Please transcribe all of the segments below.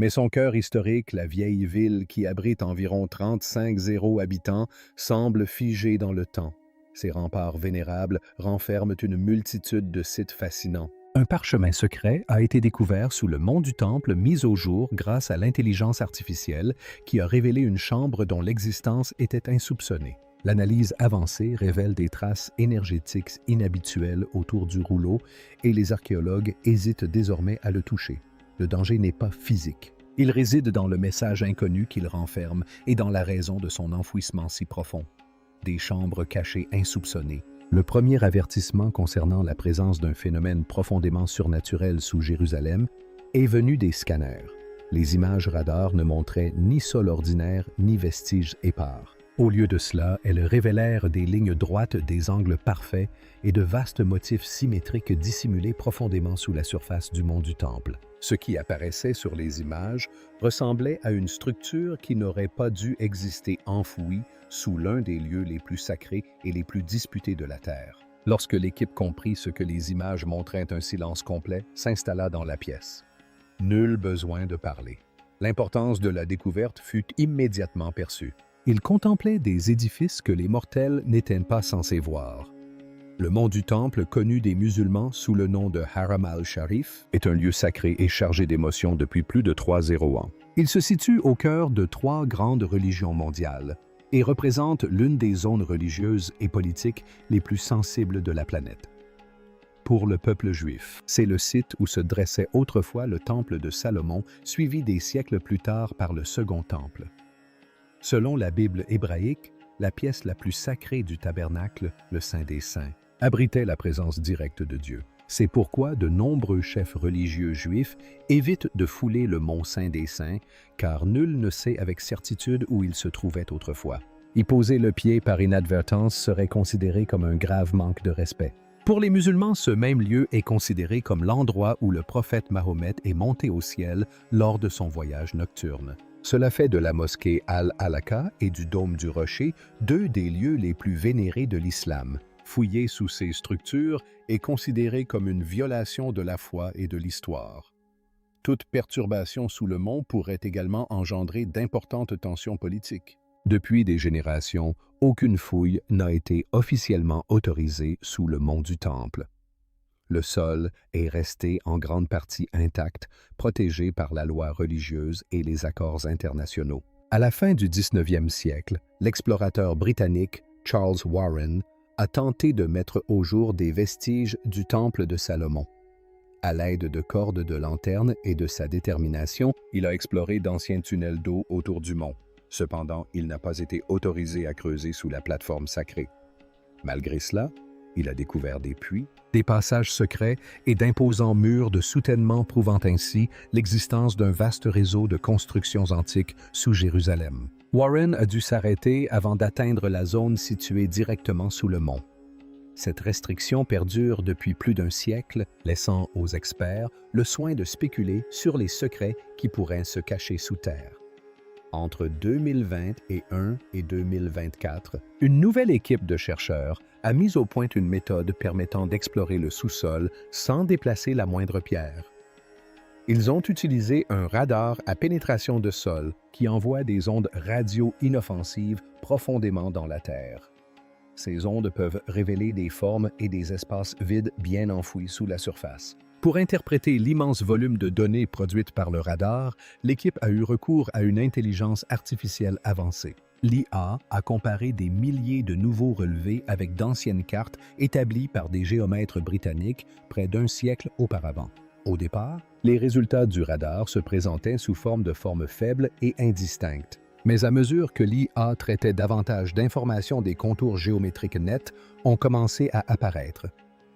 Mais son cœur historique, la vieille ville qui abrite environ 35 habitants, semble figé dans le temps. Ses remparts vénérables renferment une multitude de sites fascinants. Un parchemin secret a été découvert sous le mont du Temple, mis au jour grâce à l'intelligence artificielle qui a révélé une chambre dont l'existence était insoupçonnée. L'analyse avancée révèle des traces énergétiques inhabituelles autour du rouleau et les archéologues hésitent désormais à le toucher. Le danger n'est pas physique. Il réside dans le message inconnu qu'il renferme et dans la raison de son enfouissement si profond. Des chambres cachées insoupçonnées. Le premier avertissement concernant la présence d'un phénomène profondément surnaturel sous Jérusalem est venu des scanners. Les images radars ne montraient ni sol ordinaire ni vestiges épars. Au lieu de cela, elles révélèrent des lignes droites, des angles parfaits et de vastes motifs symétriques dissimulés profondément sous la surface du mont du Temple. Ce qui apparaissait sur les images ressemblait à une structure qui n'aurait pas dû exister enfouie sous l'un des lieux les plus sacrés et les plus disputés de la Terre. Lorsque l'équipe comprit ce que les images montraient, un silence complet s'installa dans la pièce. Nul besoin de parler. L'importance de la découverte fut immédiatement perçue. Ils contemplaient des édifices que les mortels n'étaient pas censés voir. Le mont du Temple, connu des musulmans sous le nom de Haram al-Sharif, est un lieu sacré et chargé d'émotions depuis plus de 3000 ans. Il se situe au cœur de 3 grandes religions mondiales et représente l'une des zones religieuses et politiques les plus sensibles de la planète. Pour le peuple juif, c'est le site où se dressait autrefois le temple de Salomon, suivi des siècles plus tard par le second temple. Selon la Bible hébraïque, la pièce la plus sacrée du tabernacle, le Saint des Saints, abritait la présence directe de Dieu. C'est pourquoi de nombreux chefs religieux juifs évitent de fouler le mont Saint des Saints, car nul ne sait avec certitude où il se trouvait autrefois. Y poser le pied par inadvertance serait considéré comme un grave manque de respect. Pour les musulmans, ce même lieu est considéré comme l'endroit où le prophète Mahomet est monté au ciel lors de son voyage nocturne. Cela fait de la mosquée Al-Alaka et du dôme du Rocher 2 des lieux les plus vénérés de l'islam. Fouiller sous ces structures est considéré comme une violation de la foi et de l'histoire. Toute perturbation sous le mont pourrait également engendrer d'importantes tensions politiques. Depuis des générations, aucune fouille n'a été officiellement autorisée sous le mont du Temple. Le sol est resté en grande partie intact, protégé par la loi religieuse et les accords internationaux. À la fin du 19e siècle, l'explorateur britannique Charles Warren a tenté de mettre au jour des vestiges du temple de Salomon. À l'aide de cordes de lanterne et de sa détermination, il a exploré d'anciens tunnels d'eau autour du mont. Cependant, il n'a pas été autorisé à creuser sous la plateforme sacrée. Malgré cela, il a découvert des puits, des passages secrets et d'imposants murs de soutènement prouvant ainsi l'existence d'un vaste réseau de constructions antiques sous Jérusalem. Warren a dû s'arrêter avant d'atteindre la zone située directement sous le mont. Cette restriction perdure depuis plus d'un siècle, laissant aux experts le soin de spéculer sur les secrets qui pourraient se cacher sous terre. Entre 2021 et 2024, une nouvelle équipe de chercheurs a mis au point une méthode permettant d'explorer le sous-sol sans déplacer la moindre pierre. Ils ont utilisé un radar à pénétration de sol qui envoie des ondes radio inoffensives profondément dans la Terre. Ces ondes peuvent révéler des formes et des espaces vides bien enfouis sous la surface. Pour interpréter l'immense volume de données produites par le radar, l'équipe a eu recours à une intelligence artificielle avancée. L'IA a comparé des milliers de nouveaux relevés avec d'anciennes cartes établies par des géomètres britanniques près d'un siècle auparavant. Au départ, les résultats du radar se présentaient sous forme de formes faibles et indistinctes. Mais à mesure que l'IA traitait davantage d'informations des contours géométriques nets, ont commencé à apparaître.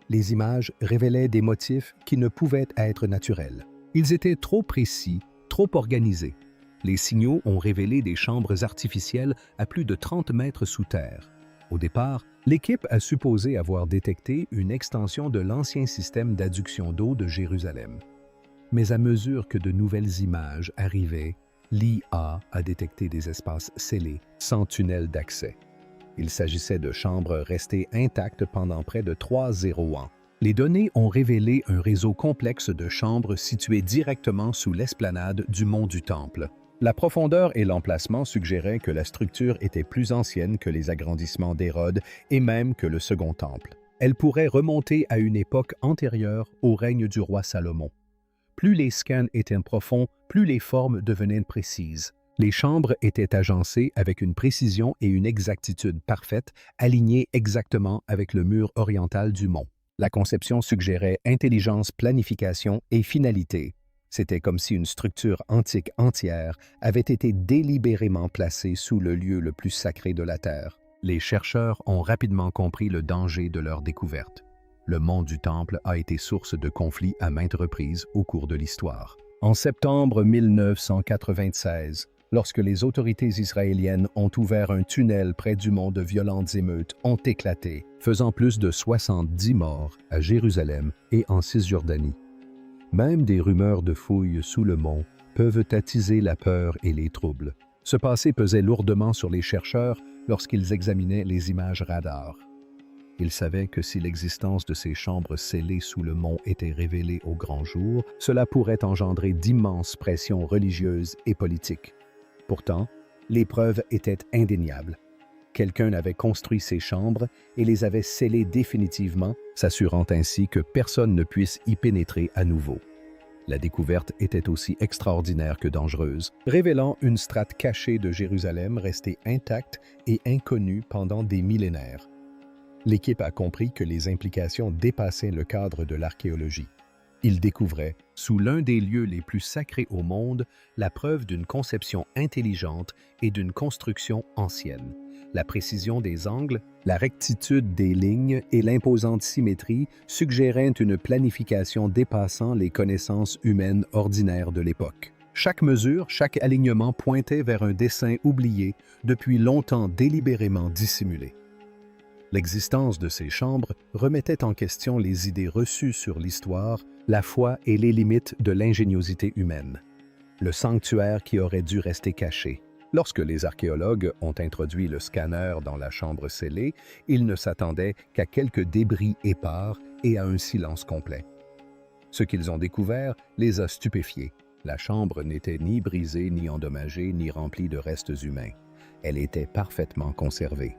Les images révélaient des motifs qui ne pouvaient être naturels. Ils étaient trop précis, trop organisés. Les signaux ont révélé des chambres artificielles à plus de 30 mètres sous terre. Au départ, l'équipe a supposé avoir détecté une extension de l'ancien système d'adduction d'eau de Jérusalem. Mais à mesure que de nouvelles images arrivaient, l'IA a détecté des espaces scellés, sans tunnel d'accès. Il s'agissait de chambres restées intactes pendant près de 3000 ans. Les données ont révélé un réseau complexe de chambres situées directement sous l'esplanade du mont du Temple. La profondeur et l'emplacement suggéraient que la structure était plus ancienne que les agrandissements d'Hérode et même que le Second Temple. Elle pourrait remonter à une époque antérieure au règne du roi Salomon. Plus les scans étaient profonds, plus les formes devenaient précises. Les chambres étaient agencées avec une précision et une exactitude parfaite, alignées exactement avec le mur oriental du mont. La conception suggérait intelligence, planification et finalité. C'était comme si une structure antique entière avait été délibérément placée sous le lieu le plus sacré de la Terre. Les chercheurs ont rapidement compris le danger de leur découverte. Le mont du Temple a été source de conflits à maintes reprises au cours de l'histoire. En septembre 1996, lorsque les autorités israéliennes ont ouvert un tunnel près du mont, de violentes émeutes ont éclaté, faisant plus de 70 morts à Jérusalem et en Cisjordanie. Même des rumeurs de fouilles sous le mont peuvent attiser la peur et les troubles. Ce passé pesait lourdement sur les chercheurs lorsqu'ils examinaient les images radar. Ils savaient que si l'existence de ces chambres scellées sous le mont était révélée au grand jour, cela pourrait engendrer d'immenses pressions religieuses et politiques. Pourtant, les preuves étaient indéniables. Quelqu'un avait construit ces chambres et les avait scellées définitivement, s'assurant ainsi que personne ne puisse y pénétrer à nouveau. La découverte était aussi extraordinaire que dangereuse, révélant une strate cachée de Jérusalem restée intacte et inconnue pendant des millénaires. L'équipe a compris que les implications dépassaient le cadre de l'archéologie. Ils découvraient, sous l'un des lieux les plus sacrés au monde, la preuve d'une conception intelligente et d'une construction ancienne. La précision des angles, la rectitude des lignes et l'imposante symétrie suggéraient une planification dépassant les connaissances humaines ordinaires de l'époque. Chaque mesure, chaque alignement pointait vers un dessin oublié, depuis longtemps délibérément dissimulé. L'existence de ces chambres remettait en question les idées reçues sur l'histoire, la foi et les limites de l'ingéniosité humaine. Le sanctuaire qui aurait dû rester caché. Lorsque les archéologues ont introduit le scanner dans la chambre scellée, ils ne s'attendaient qu'à quelques débris épars et à un silence complet. Ce qu'ils ont découvert les a stupéfiés. La chambre n'était ni brisée, ni endommagée, ni remplie de restes humains. Elle était parfaitement conservée.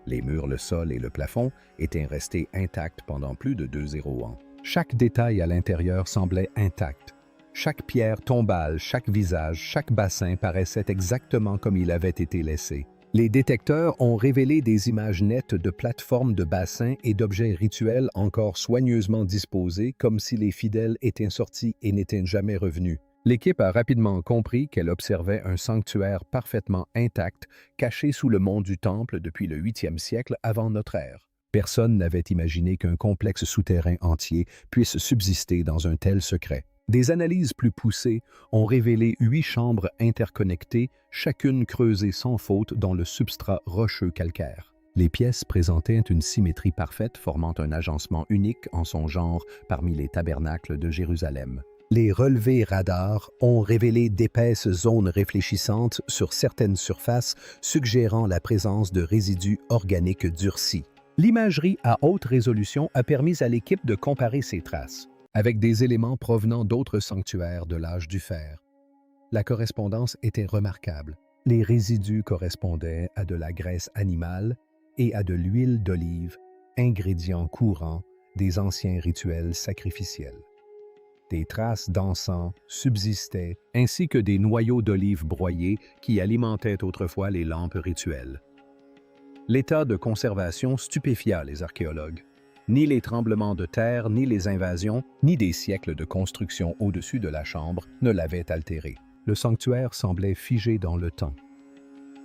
Les murs, le sol et le plafond étaient restés intacts pendant plus de 2 ans. Chaque détail à l'intérieur semblait intact. Chaque pierre tombale, chaque visage, chaque bassin paraissait exactement comme il avait été laissé. Les détecteurs ont révélé des images nettes de plateformes de bassins et d'objets rituels encore soigneusement disposés, comme si les fidèles étaient sortis et n'étaient jamais revenus. L'équipe a rapidement compris qu'elle observait un sanctuaire parfaitement intact, caché sous le mont du Temple depuis le 8e siècle avant notre ère. Personne n'avait imaginé qu'un complexe souterrain entier puisse subsister dans un tel secret. Des analyses plus poussées ont révélé 8 chambres interconnectées, chacune creusée sans faute dans le substrat rocheux calcaire. Les pièces présentaient une symétrie parfaite, formant un agencement unique en son genre parmi les tabernacles de Jérusalem. Les relevés radars ont révélé d'épaisses zones réfléchissantes sur certaines surfaces, suggérant la présence de résidus organiques durcis. L'imagerie à haute résolution a permis à l'équipe de comparer ces traces avec des éléments provenant d'autres sanctuaires de l'âge du fer. La correspondance était remarquable. Les résidus correspondaient à de la graisse animale et à de l'huile d'olive, ingrédients courants des anciens rituels sacrificiels. Des traces d'encens subsistaient, ainsi que des noyaux d'olive broyés qui alimentaient autrefois les lampes rituelles. L'état de conservation stupéfia les archéologues. Ni les tremblements de terre, ni les invasions, ni des siècles de construction au-dessus de la chambre ne l'avaient altéré. Le sanctuaire semblait figé dans le temps.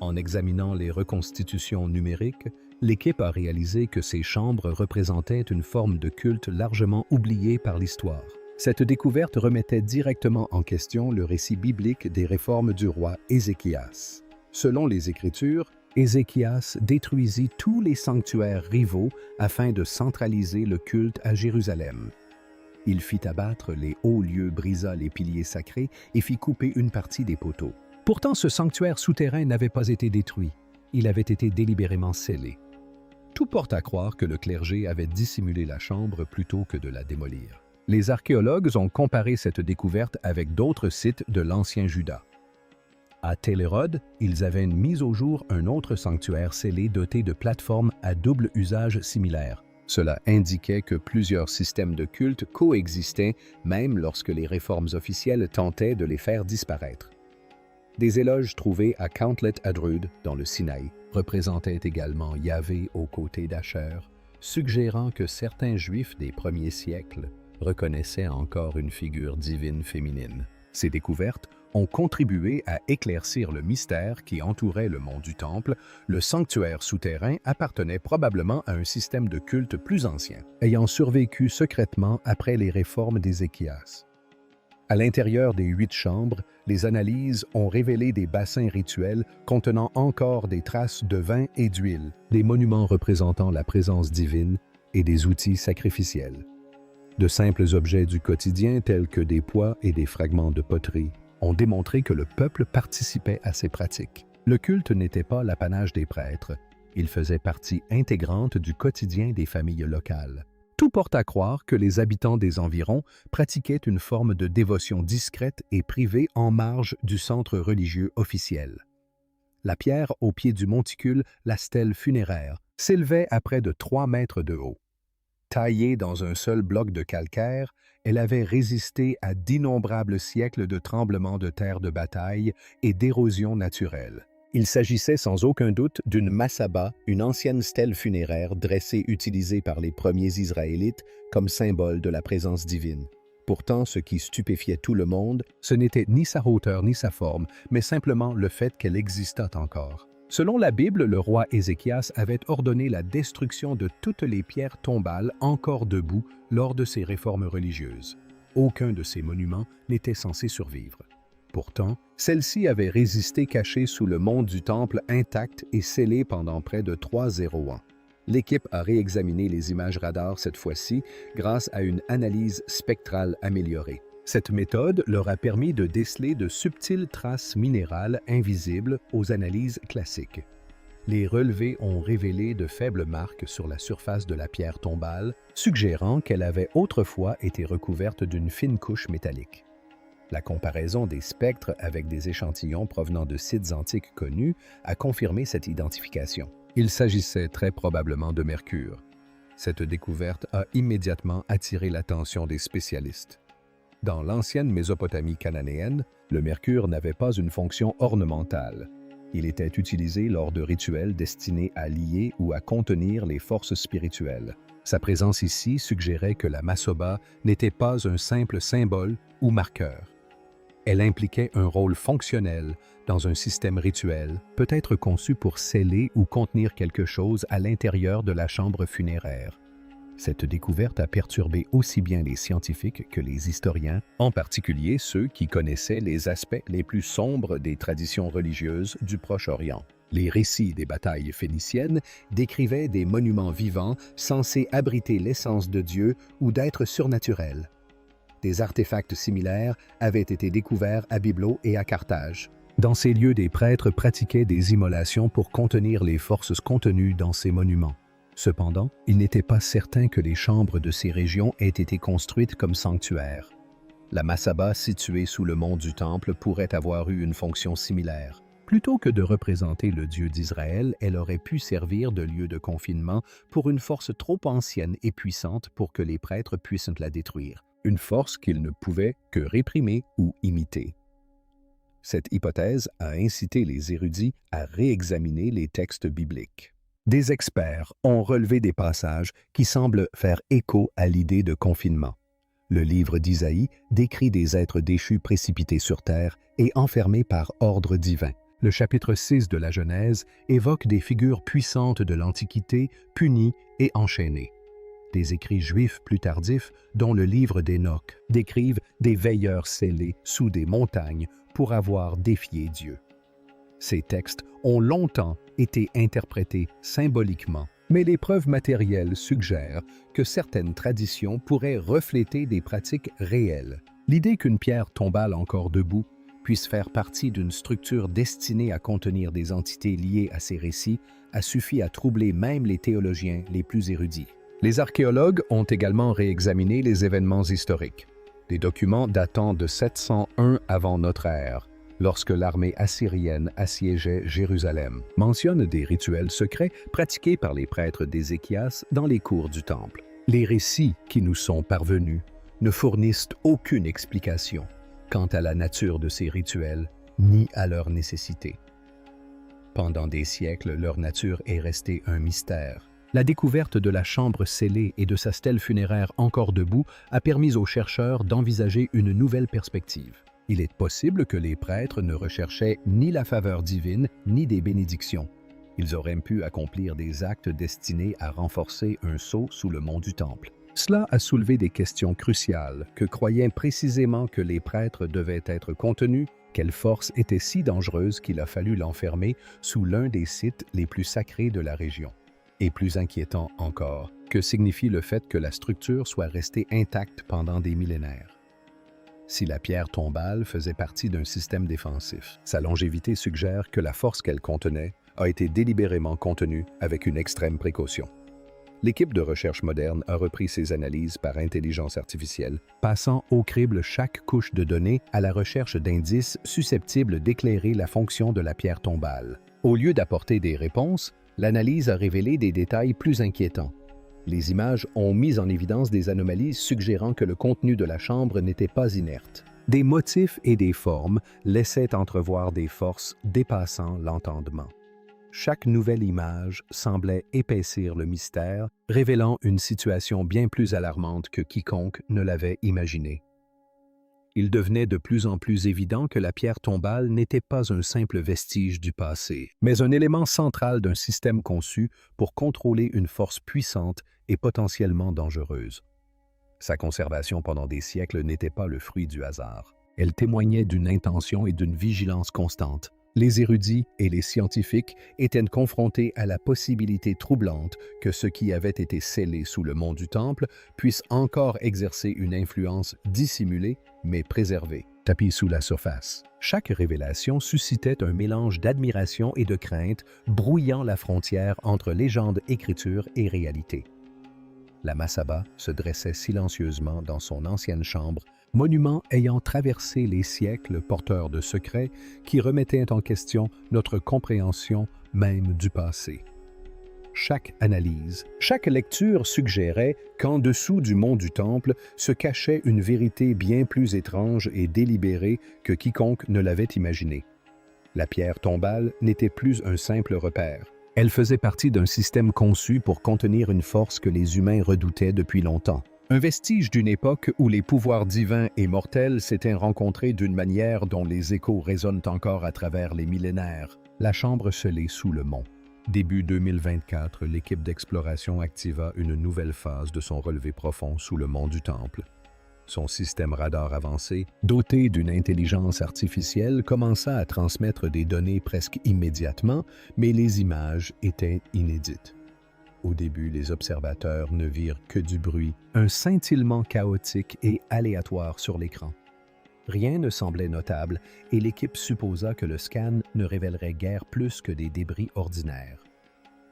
En examinant les reconstitutions numériques, l'équipe a réalisé que ces chambres représentaient une forme de culte largement oubliée par l'histoire. Cette découverte remettait directement en question le récit biblique des réformes du roi Ézéchias. Selon les Écritures, Ézéchias détruisit tous les sanctuaires rivaux afin de centraliser le culte à Jérusalem. Il fit abattre les hauts lieux, brisa les piliers sacrés et fit couper une partie des poteaux. Pourtant, ce sanctuaire souterrain n'avait pas été détruit. Il avait été délibérément scellé. Tout porte à croire que le clergé avait dissimulé la chambre plutôt que de la démolir. Les archéologues ont comparé cette découverte avec d'autres sites de l'ancien Juda. À Télérode, ils avaient mis au jour un autre sanctuaire scellé doté de plateformes à double usage similaire. Cela indiquait que plusieurs systèmes de culte coexistaient même lorsque les réformes officielles tentaient de les faire disparaître. Des éloges trouvés à Countlet Adrud, dans le Sinaï, représentaient également Yahvé aux côtés d'Asher, suggérant que certains Juifs des premiers siècles reconnaissaient encore une figure divine féminine. Ces découvertes ont contribué à éclaircir le mystère qui entourait le mont du Temple. Le sanctuaire souterrain appartenait probablement à un système de culte plus ancien, ayant survécu secrètement après les réformes d'Ézéchias. À l'intérieur des 8 chambres, les analyses ont révélé des bassins rituels contenant encore des traces de vin et d'huile, des monuments représentant la présence divine et des outils sacrificiels. De simples objets du quotidien tels que des poids et des fragments de poterie ont démontré que le peuple participait à ces pratiques. Le culte n'était pas l'apanage des prêtres, il faisait partie intégrante du quotidien des familles locales. Tout porte à croire que les habitants des environs pratiquaient une forme de dévotion discrète et privée en marge du centre religieux officiel. La pierre au pied du monticule, la stèle funéraire, s'élevait à près de 3 mètres de haut. Taillée dans un seul bloc de calcaire, elle avait résisté à d'innombrables siècles de tremblements de terre de bataille et d'érosion naturelle. Il s'agissait sans aucun doute d'une massaba, une ancienne stèle funéraire dressée utilisée par les premiers Israélites comme symbole de la présence divine. Pourtant, ce qui stupéfiait tout le monde, ce n'était ni sa hauteur ni sa forme, mais simplement le fait qu'elle existât encore. Selon la Bible, le roi Ézéchias avait ordonné la destruction de toutes les pierres tombales encore debout lors de ses réformes religieuses. Aucun de ces monuments n'était censé survivre. Pourtant, celle-ci avait résisté cachée sous le mont du Temple intact et scellée pendant près de 3 ans. L'équipe a réexaminé les images radar cette fois-ci grâce à une analyse spectrale améliorée. Cette méthode leur a permis de déceler de subtiles traces minérales invisibles aux analyses classiques. Les relevés ont révélé de faibles marques sur la surface de la pierre tombale, suggérant qu'elle avait autrefois été recouverte d'une fine couche métallique. La comparaison des spectres avec des échantillons provenant de sites antiques connus a confirmé cette identification. Il s'agissait très probablement de mercure. Cette découverte a immédiatement attiré l'attention des spécialistes. Dans l'ancienne Mésopotamie cananéenne, le mercure n'avait pas une fonction ornementale. Il était utilisé lors de rituels destinés à lier ou à contenir les forces spirituelles. Sa présence ici suggérait que la masoba n'était pas un simple symbole ou marqueur. Elle impliquait un rôle fonctionnel dans un système rituel, peut-être conçu pour sceller ou contenir quelque chose à l'intérieur de la chambre funéraire. Cette découverte a perturbé aussi bien les scientifiques que les historiens, en particulier ceux qui connaissaient les aspects les plus sombres des traditions religieuses du Proche-Orient. Les récits des batailles phéniciennes décrivaient des monuments vivants censés abriter l'essence de Dieu ou d'êtres surnaturels. Des artefacts similaires avaient été découverts à Byblos et à Carthage. Dans ces lieux, des prêtres pratiquaient des immolations pour contenir les forces contenues dans ces monuments. Cependant, il n'était pas certain que les chambres de ces régions aient été construites comme sanctuaires. La massaba située sous le mont du Temple pourrait avoir eu une fonction similaire. Plutôt que de représenter le Dieu d'Israël, elle aurait pu servir de lieu de confinement pour une force trop ancienne et puissante pour que les prêtres puissent la détruire. Une force qu'ils ne pouvaient que réprimer ou imiter. Cette hypothèse a incité les érudits à réexaminer les textes bibliques. Des experts ont relevé des passages qui semblent faire écho à l'idée de confinement. Le livre d'Isaïe décrit des êtres déchus précipités sur terre et enfermés par ordre divin. Le chapitre 6 de la Genèse évoque des figures puissantes de l'Antiquité punies et enchaînées. Des écrits juifs plus tardifs, dont le livre d'Hénoch, décrivent des veilleurs scellés sous des montagnes pour avoir défié Dieu. Ces textes ont longtemps été interprétés symboliquement, mais les preuves matérielles suggèrent que certaines traditions pourraient refléter des pratiques réelles. L'idée qu'une pierre tombale encore debout puisse faire partie d'une structure destinée à contenir des entités liées à ces récits a suffi à troubler même les théologiens les plus érudits. Les archéologues ont également réexaminé les événements historiques. Des documents datant de 701 avant notre ère, lorsque l'armée assyrienne assiégeait Jérusalem, mentionnent des rituels secrets pratiqués par les prêtres d'Ézéchias dans les cours du temple. Les récits qui nous sont parvenus ne fournissent aucune explication quant à la nature de ces rituels ni à leur nécessité. Pendant des siècles, leur nature est restée un mystère. La découverte de la chambre scellée et de sa stèle funéraire encore debout a permis aux chercheurs d'envisager une nouvelle perspective. Il est possible que les prêtres ne recherchaient ni la faveur divine ni des bénédictions. Ils auraient pu accomplir des actes destinés à renforcer un sceau sous le mont du Temple. Cela a soulevé des questions cruciales. Que croyaient précisément que les prêtres devaient être contenus? Quelle force était si dangereuse qu'il a fallu l'enfermer sous l'un des sites les plus sacrés de la région? Et plus inquiétant encore, que signifie le fait que la structure soit restée intacte pendant des millénaires? Si la pierre tombale faisait partie d'un système défensif, sa longévité suggère que la force qu'elle contenait a été délibérément contenue avec une extrême précaution. L'équipe de recherche moderne a repris ces analyses par intelligence artificielle, passant au crible chaque couche de données à la recherche d'indices susceptibles d'éclairer la fonction de la pierre tombale. Au lieu d'apporter des réponses, l'analyse a révélé des détails plus inquiétants. Les images ont mis en évidence des anomalies suggérant que le contenu de la chambre n'était pas inerte. Des motifs et des formes laissaient entrevoir des forces dépassant l'entendement. Chaque nouvelle image semblait épaissir le mystère, révélant une situation bien plus alarmante que quiconque ne l'avait imaginé. Il devenait de plus en plus évident que la pierre tombale n'était pas un simple vestige du passé, mais un élément central d'un système conçu pour contrôler une force puissante et potentiellement dangereuse. Sa conservation pendant des siècles n'était pas le fruit du hasard. Elle témoignait d'une intention et d'une vigilance constante. Les érudits et les scientifiques étaient confrontés à la possibilité troublante que ce qui avait été scellé sous le mont du Temple puisse encore exercer une influence dissimulée mais préservée, tapie sous la surface. Chaque révélation suscitait un mélange d'admiration et de crainte, brouillant la frontière entre légende, écriture et réalité. La Masaba se dressait silencieusement dans son ancienne chambre, monument ayant traversé les siècles porteur de secrets qui remettaient en question notre compréhension même du passé. Chaque analyse, chaque lecture suggérait qu'en dessous du mont du Temple se cachait une vérité bien plus étrange et délibérée que quiconque ne l'avait imaginée. La pierre tombale n'était plus un simple repère. Elle faisait partie d'un système conçu pour contenir une force que les humains redoutaient depuis longtemps. Un vestige d'une époque où les pouvoirs divins et mortels s'étaient rencontrés d'une manière dont les échos résonnent encore à travers les millénaires. La chambre scellée sous le mont. Début 2024, l'équipe d'exploration activa une nouvelle phase de son relevé profond sous le mont du Temple. Son système radar avancé, doté d'une intelligence artificielle, commença à transmettre des données presque immédiatement, mais les images étaient inédites. Au début, les observateurs ne virent que du bruit, un scintillement chaotique et aléatoire sur l'écran. Rien ne semblait notable et l'équipe supposa que le scan ne révélerait guère plus que des débris ordinaires.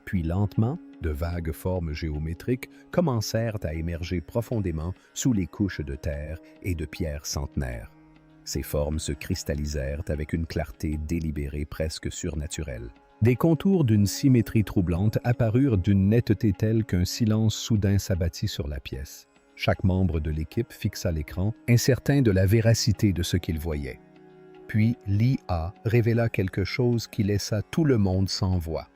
Puis lentement, de vagues formes géométriques commencèrent à émerger profondément sous les couches de terre et de pierres centenaires. Ces formes se cristallisèrent avec une clarté délibérée presque surnaturelle. Des contours d'une symétrie troublante apparurent d'une netteté telle qu'un silence soudain s'abattit sur la pièce. Chaque membre de l'équipe fixa l'écran, incertain de la véracité de ce qu'il voyait. Puis l'IA révéla quelque chose qui laissa tout le monde sans voix.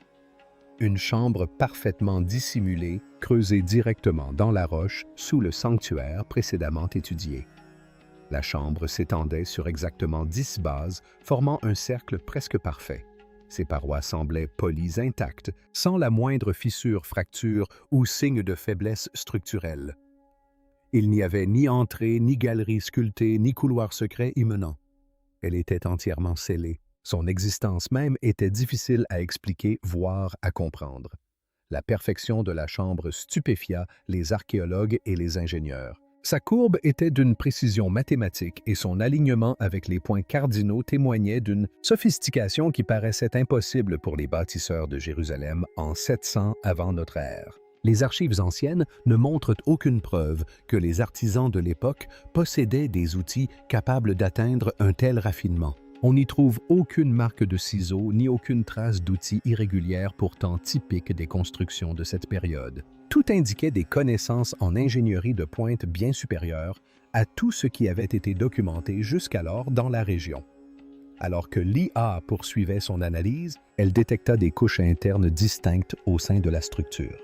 Une chambre parfaitement dissimulée, creusée directement dans la roche sous le sanctuaire précédemment étudié. La chambre s'étendait sur exactement 10 bases, formant un cercle presque parfait. Ses parois semblaient polies intactes, sans la moindre fissure, fracture ou signe de faiblesse structurelle. Il n'y avait ni entrée, ni galerie sculptée, ni couloir secret y menant. Elle était entièrement scellée. Son existence même était difficile à expliquer, voire à comprendre. La perfection de la chambre stupéfia les archéologues et les ingénieurs. Sa courbe était d'une précision mathématique et son alignement avec les points cardinaux témoignait d'une sophistication qui paraissait impossible pour les bâtisseurs de Jérusalem en 700 avant notre ère. Les archives anciennes ne montrent aucune preuve que les artisans de l'époque possédaient des outils capables d'atteindre un tel raffinement. On n'y trouve aucune marque de ciseaux ni aucune trace d'outils irrégulières pourtant typiques des constructions de cette période. Tout indiquait des connaissances en ingénierie de pointe bien supérieures à tout ce qui avait été documenté jusqu'alors dans la région. Alors que l'IA poursuivait son analyse, elle détecta des couches internes distinctes au sein de la structure.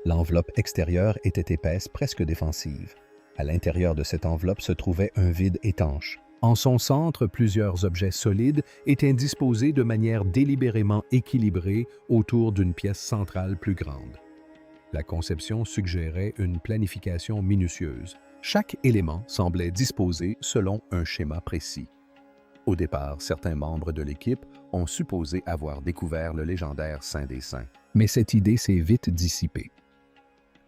L'enveloppe extérieure était épaisse, presque défensive. À l'intérieur de cette enveloppe se trouvait un vide étanche. En son centre, plusieurs objets solides étaient disposés de manière délibérément équilibrée autour d'une pièce centrale plus grande. La conception suggérait une planification minutieuse. Chaque élément semblait disposé selon un schéma précis. Au départ, certains membres de l'équipe ont supposé avoir découvert le légendaire Saint des Saints. Mais cette idée s'est vite dissipée.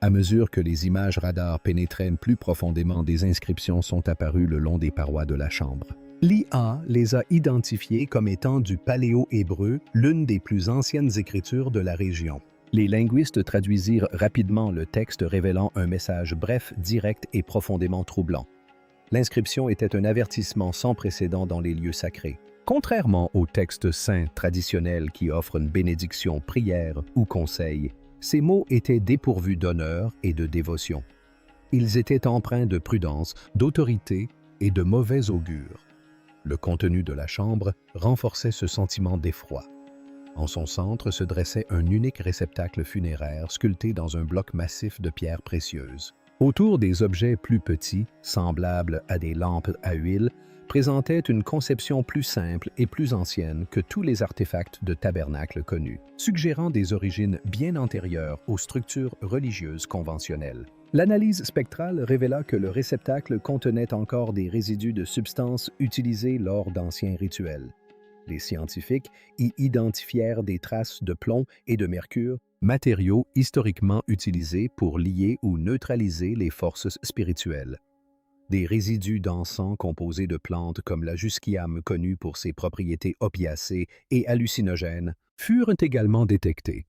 À mesure que les images radar pénétraient plus profondément, des inscriptions sont apparues le long des parois de la chambre. L'IA les a identifiées comme étant du paléo-hébreu, l'une des plus anciennes écritures de la région. Les linguistes traduisirent rapidement le texte révélant un message bref, direct et profondément troublant. L'inscription était un avertissement sans précédent dans les lieux sacrés. Contrairement aux textes saints traditionnels qui offrent une bénédiction, prière ou conseil, ces mots étaient dépourvus d'honneur et de dévotion. Ils étaient empreints de prudence, d'autorité et de mauvais augure. Le contenu de la chambre renforçait ce sentiment d'effroi. En son centre se dressait un unique réceptacle funéraire sculpté dans un bloc massif de pierres précieuses. Autour des objets plus petits, semblables à des lampes à huile, présentait une conception plus simple et plus ancienne que tous les artefacts de tabernacle connus, suggérant des origines bien antérieures aux structures religieuses conventionnelles. L'analyse spectrale révéla que le réceptacle contenait encore des résidus de substances utilisées lors d'anciens rituels. Les scientifiques y identifièrent des traces de plomb et de mercure, matériaux historiquement utilisés pour lier ou neutraliser les forces spirituelles. Des résidus d'encens composés de plantes comme la jusquiame connue pour ses propriétés opiacées et hallucinogènes furent également détectés.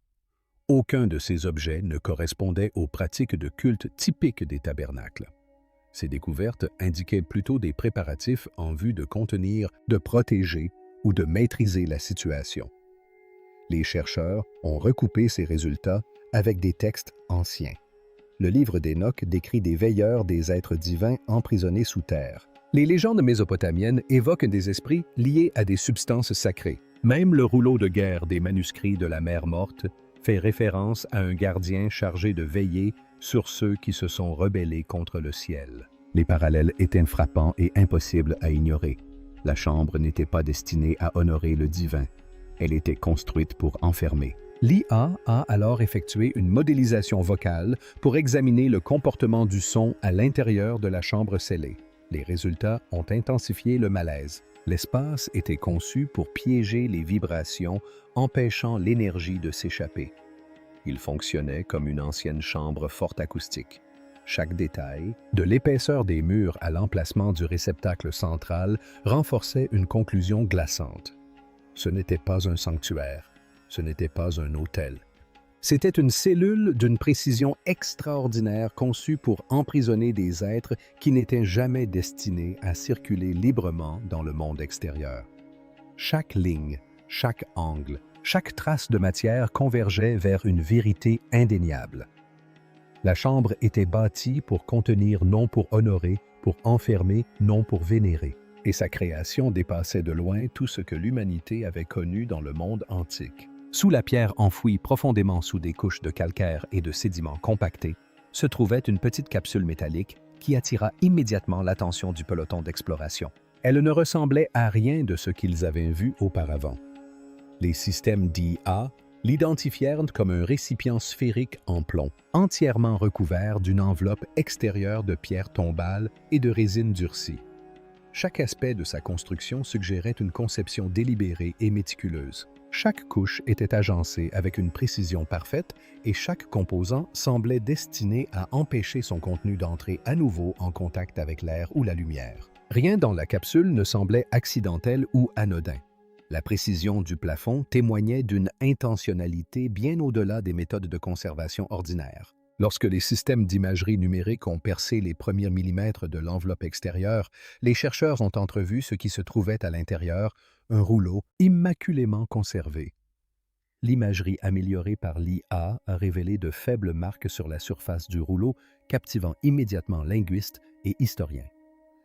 Aucun de ces objets ne correspondait aux pratiques de culte typiques des tabernacles. Ces découvertes indiquaient plutôt des préparatifs en vue de contenir, de protéger ou de maîtriser la situation. Les chercheurs ont recoupé ces résultats avec des textes anciens. Le livre d'Hénoch décrit des veilleurs des êtres divins emprisonnés sous terre. Les légendes mésopotamiennes évoquent des esprits liés à des substances sacrées. Même le rouleau de guerre des manuscrits de la mer morte fait référence à un gardien chargé de veiller sur ceux qui se sont rebellés contre le ciel. Les parallèles étaient frappants et impossibles à ignorer. La chambre n'était pas destinée à honorer le divin. Elle était construite pour enfermer. L'IA a alors effectué une modélisation vocale pour examiner le comportement du son à l'intérieur de la chambre scellée. Les résultats ont intensifié le malaise. L'espace était conçu pour piéger les vibrations, empêchant l'énergie de s'échapper. Il fonctionnait comme une ancienne chambre forte acoustique. Chaque détail, de l'épaisseur des murs à l'emplacement du réceptacle central, renforçait une conclusion glaçante. Ce n'était pas un sanctuaire. Ce n'était pas un hôtel. C'était une cellule d'une précision extraordinaire conçue pour emprisonner des êtres qui n'étaient jamais destinés à circuler librement dans le monde extérieur. Chaque ligne, chaque angle, chaque trace de matière convergeait vers une vérité indéniable. La chambre était bâtie pour contenir, non pour honorer, pour enfermer, non pour vénérer. Et sa création dépassait de loin tout ce que l'humanité avait connu dans le monde antique. Sous la pierre enfouie profondément sous des couches de calcaire et de sédiments compactés, se trouvait une petite capsule métallique qui attira immédiatement l'attention du peloton d'exploration. Elle ne ressemblait à rien de ce qu'ils avaient vu auparavant. Les systèmes d'IA l'identifièrent comme un récipient sphérique en plomb, entièrement recouvert d'une enveloppe extérieure de pierres tombales et de résine durcie. Chaque aspect de sa construction suggérait une conception délibérée et méticuleuse. Chaque couche était agencée avec une précision parfaite et chaque composant semblait destiné à empêcher son contenu d'entrer à nouveau en contact avec l'air ou la lumière. Rien dans la capsule ne semblait accidentel ou anodin. La précision du plafond témoignait d'une intentionnalité bien au-delà des méthodes de conservation ordinaires. Lorsque les systèmes d'imagerie numérique ont percé les premiers millimètres de l'enveloppe extérieure, les chercheurs ont entrevu ce qui se trouvait à l'intérieur, un rouleau immaculément conservé. L'imagerie améliorée par l'IA a révélé de faibles marques sur la surface du rouleau, captivant immédiatement linguistes et historiens.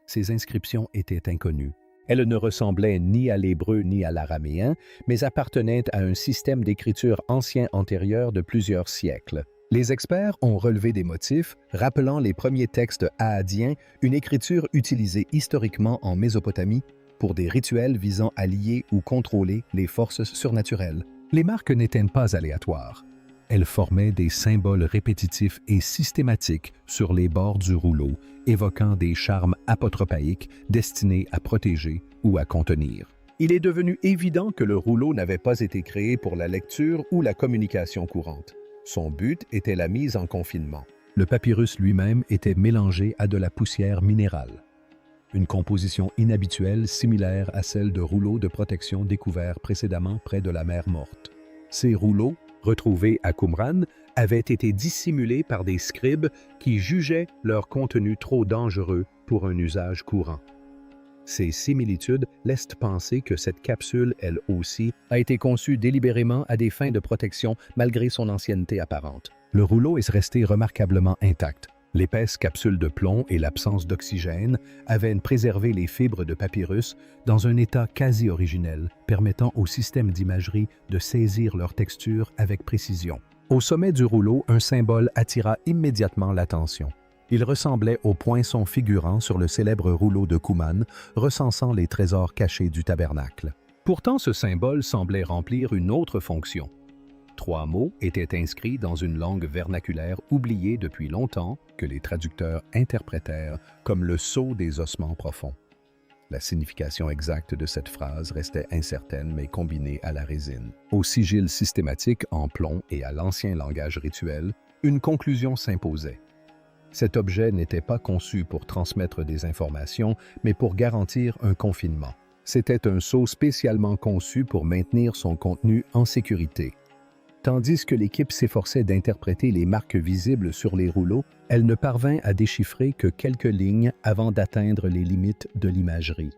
Ces inscriptions étaient inconnues. Elles ne ressemblaient ni à l'hébreu ni à l'araméen, mais appartenaient à un système d'écriture ancien antérieur de plusieurs siècles. Les experts ont relevé des motifs rappelant les premiers textes aadiens, une écriture utilisée historiquement en Mésopotamie pour des rituels visant à lier ou contrôler les forces surnaturelles. Les marques n'étaient pas aléatoires. Elles formaient des symboles répétitifs et systématiques sur les bords du rouleau, évoquant des charmes apotropaïques destinés à protéger ou à contenir. Il est devenu évident que le rouleau n'avait pas été créé pour la lecture ou la communication courante. Son but était la mise en confinement. Le papyrus lui-même était mélangé à de la poussière minérale. Une composition inhabituelle similaire à celle de rouleaux de protection découverts précédemment près de la mer Morte. Ces rouleaux, retrouvés à Qumran, avaient été dissimulés par des scribes qui jugeaient leur contenu trop dangereux pour un usage courant. Ces similitudes laissent penser que cette capsule, elle aussi, a été conçue délibérément à des fins de protection malgré son ancienneté apparente. Le rouleau est resté remarquablement intact. L'épaisse capsule de plomb et l'absence d'oxygène avaient préservé les fibres de papyrus dans un état quasi originel, permettant au système d'imagerie de saisir leur texture avec précision. Au sommet du rouleau, un symbole attira immédiatement l'attention. Il ressemblait au poinçon figurant sur le célèbre rouleau de Qumran, recensant les trésors cachés du tabernacle. Pourtant, ce symbole semblait remplir une autre fonction. 3 mots étaient inscrits dans une langue vernaculaire oubliée depuis longtemps que les traducteurs interprétèrent comme le sceau des ossements profonds. La signification exacte de cette phrase restait incertaine mais combinée à la résine. Au sigil systématique en plomb et à l'ancien langage rituel, une conclusion s'imposait. Cet objet n'était pas conçu pour transmettre des informations, mais pour garantir un confinement. C'était un sceau spécialement conçu pour maintenir son contenu en sécurité. Tandis que l'équipe s'efforçait d'interpréter les marques visibles sur les rouleaux, elle ne parvint à déchiffrer que quelques lignes avant d'atteindre les limites de l'imagerie.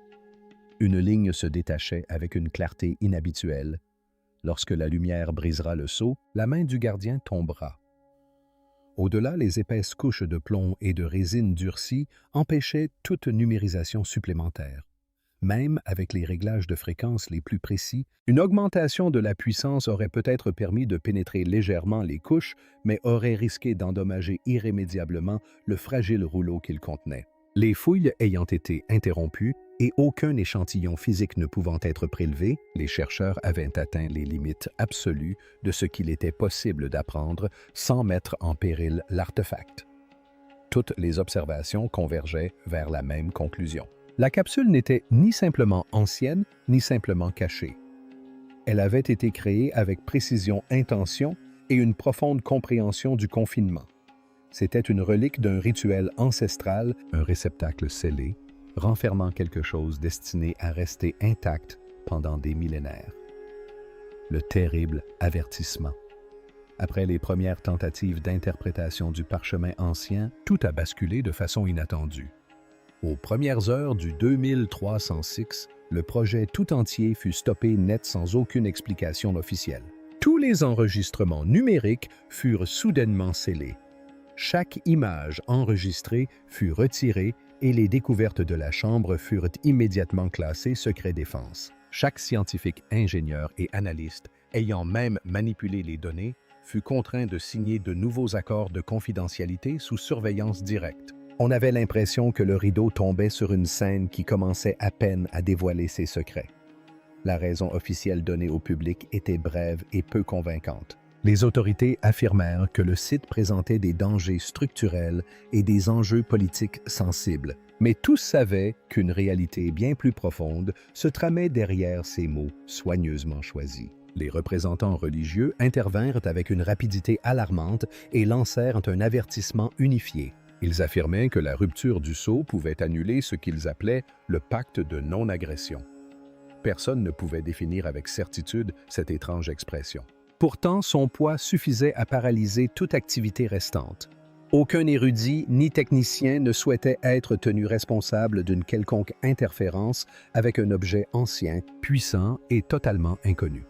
Une ligne se détachait avec une clarté inhabituelle. Lorsque la lumière brisera le sceau, la main du gardien tombera. Au-delà, les épaisses couches de plomb et de résine durcie empêchaient toute numérisation supplémentaire. Même avec les réglages de fréquence les plus précis, une augmentation de la puissance aurait peut-être permis de pénétrer légèrement les couches, mais aurait risqué d'endommager irrémédiablement le fragile rouleau qu'il contenait. Les fouilles ayant été interrompues et aucun échantillon physique ne pouvant être prélevé, les chercheurs avaient atteint les limites absolues de ce qu'il était possible d'apprendre sans mettre en péril l'artefact. Toutes les observations convergeaient vers la même conclusion. La capsule n'était ni simplement ancienne, ni simplement cachée. Elle avait été créée avec précision, intention et une profonde compréhension du confinement. C'était une relique d'un rituel ancestral, un réceptacle scellé, renfermant quelque chose destiné à rester intact pendant des millénaires. Le terrible avertissement. Après les premières tentatives d'interprétation du parchemin ancien, tout a basculé de façon inattendue. Aux premières heures du 2306, le projet tout entier fut stoppé net sans aucune explication officielle. Tous les enregistrements numériques furent soudainement scellés. Chaque image enregistrée fut retirée et les découvertes de la chambre furent immédiatement classées secret défense. Chaque scientifique, ingénieur et analyste, ayant même manipulé les données, fut contraint de signer de nouveaux accords de confidentialité sous surveillance directe. On avait l'impression que le rideau tombait sur une scène qui commençait à peine à dévoiler ses secrets. La raison officielle donnée au public était brève et peu convaincante. Les autorités affirmèrent que le site présentait des dangers structurels et des enjeux politiques sensibles, mais tous savaient qu'une réalité bien plus profonde se tramait derrière ces mots soigneusement choisis. Les représentants religieux intervinrent avec une rapidité alarmante et lancèrent un avertissement unifié. Ils affirmaient que la rupture du sceau pouvait annuler ce qu'ils appelaient le pacte de non-agression. Personne ne pouvait définir avec certitude cette étrange expression. Pourtant, son poids suffisait à paralyser toute activité restante. Aucun érudit ni technicien ne souhaitait être tenu responsable d'une quelconque interférence avec un objet ancien, puissant et totalement inconnu.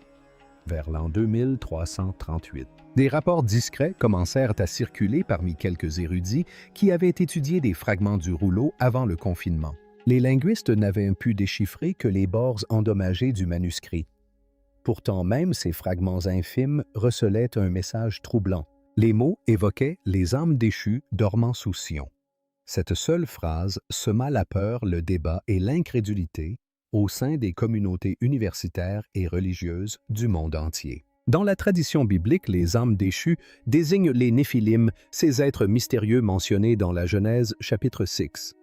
Vers l'an 2338, des rapports discrets commencèrent à circuler parmi quelques érudits qui avaient étudié des fragments du rouleau avant le confinement. Les linguistes n'avaient pu déchiffrer que les bords endommagés du manuscrit. Pourtant, même ces fragments infimes recelaient un message troublant. Les mots évoquaient les âmes déchues dormant sous Sion. Cette seule phrase sema la peur, le débat et l'incrédulité au sein des communautés universitaires et religieuses du monde entier. Dans la tradition biblique, les âmes déchues désignent les Néphilim, ces êtres mystérieux mentionnés dans la Genèse chapitre 6.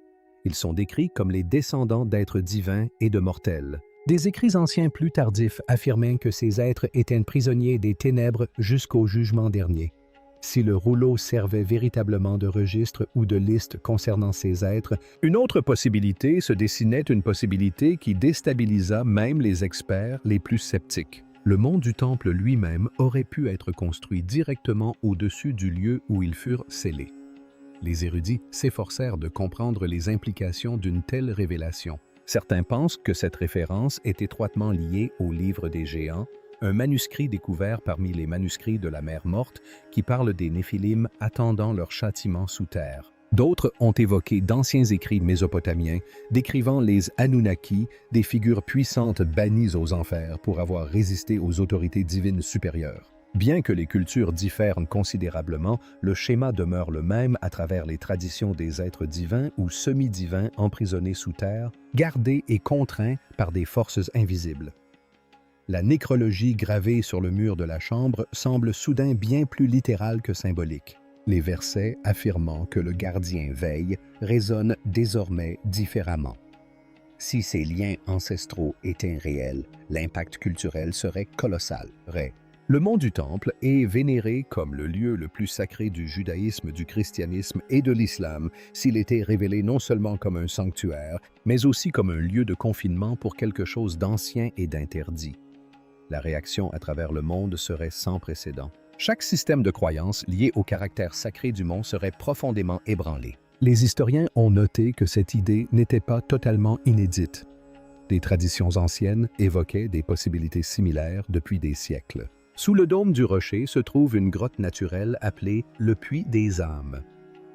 Ils sont décrits comme les descendants d'êtres divins et de mortels. Des écrits anciens plus tardifs affirmaient que ces êtres étaient prisonniers des ténèbres jusqu'au jugement dernier. Si le rouleau servait véritablement de registre ou de liste concernant ces êtres, une autre possibilité se dessinait, une possibilité qui déstabilisa même les experts les plus sceptiques. Le mont du Temple lui-même aurait pu être construit directement au-dessus du lieu où ils furent scellés. Les érudits s'efforcèrent de comprendre les implications d'une telle révélation. Certains pensent que cette référence est étroitement liée au Livre des Géants, un manuscrit découvert parmi les manuscrits de la mer Morte qui parle des Néphilim attendant leur châtiment sous terre. D'autres ont évoqué d'anciens écrits mésopotamiens décrivant les Anunnaki, des figures puissantes bannies aux enfers pour avoir résisté aux autorités divines supérieures. Bien que les cultures diffèrent considérablement, le schéma demeure le même à travers les traditions des êtres divins ou semi-divins emprisonnés sous terre, gardés et contraints par des forces invisibles. La nécrologie gravée sur le mur de la chambre semble soudain bien plus littérale que symbolique. Les versets affirmant que le gardien veille résonnent désormais différemment. Si ces liens ancestraux étaient réels, l'impact culturel serait colossal. Le mont du Temple est vénéré comme le lieu le plus sacré du judaïsme, du christianisme et de l'islam, s'il était révélé non seulement comme un sanctuaire, mais aussi comme un lieu de confinement pour quelque chose d'ancien et d'interdit. La réaction à travers le monde serait sans précédent. Chaque système de croyance lié au caractère sacré du mont serait profondément ébranlé. Les historiens ont noté que cette idée n'était pas totalement inédite. Des traditions anciennes évoquaient des possibilités similaires depuis des siècles. Sous le dôme du rocher se trouve une grotte naturelle appelée le Puits des âmes.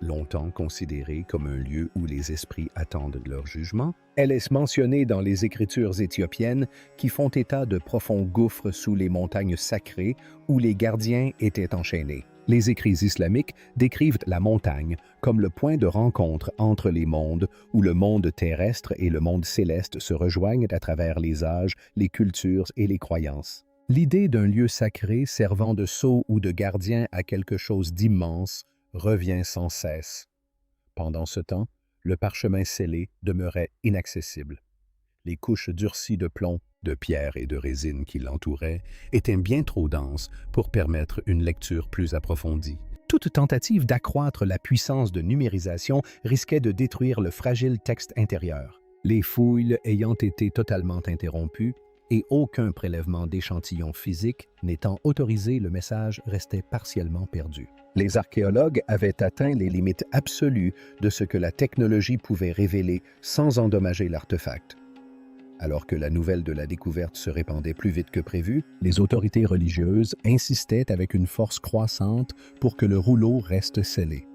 Longtemps considérée comme un lieu où les esprits attendent leur jugement, elle est mentionnée dans les écritures éthiopiennes qui font état de profonds gouffres sous les montagnes sacrées où les gardiens étaient enchaînés. Les écrits islamiques décrivent la montagne comme le point de rencontre entre les mondes où le monde terrestre et le monde céleste se rejoignent à travers les âges, les cultures et les croyances. L'idée d'un lieu sacré servant de sceau ou de gardien à quelque chose d'immense revient sans cesse. Pendant ce temps, le parchemin scellé demeurait inaccessible. Les couches durcies de plomb, de pierre et de résine qui l'entouraient étaient bien trop denses pour permettre une lecture plus approfondie. Toute tentative d'accroître la puissance de numérisation risquait de détruire le fragile texte intérieur. Les fouilles ayant été totalement interrompues, et aucun prélèvement d'échantillons physiques n'étant autorisé, le message restait partiellement perdu. Les archéologues avaient atteint les limites absolues de ce que la technologie pouvait révéler sans endommager l'artefact. Alors que la nouvelle de la découverte se répandait plus vite que prévu, les autorités religieuses insistaient avec une force croissante pour que le rouleau reste scellé.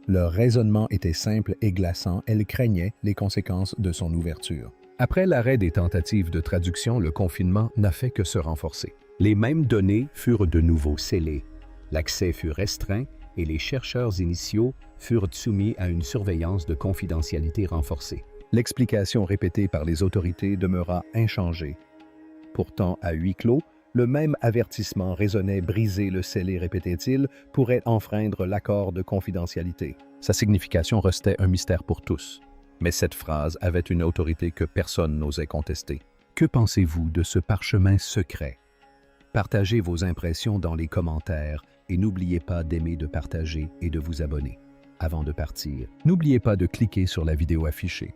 Leur raisonnement était simple et glaçant, elles craignaient les conséquences de son ouverture. Après l'arrêt des tentatives de traduction, le confinement n'a fait que se renforcer. Les mêmes données furent de nouveau scellées. L'accès fut restreint et les chercheurs initiaux furent soumis à une surveillance de confidentialité renforcée. L'explication répétée par les autorités demeura inchangée. Pourtant, à huis clos, le même avertissement résonnait: briser le scellé, répétait-il, pourrait enfreindre l'accord de confidentialité. Sa signification restait un mystère pour tous. Mais cette phrase avait une autorité que personne n'osait contester. Que pensez-vous de ce parchemin secret? Partagez vos impressions dans les commentaires et n'oubliez pas d'aimer, de partager et de vous abonner. Avant de partir, n'oubliez pas de cliquer sur la vidéo affichée.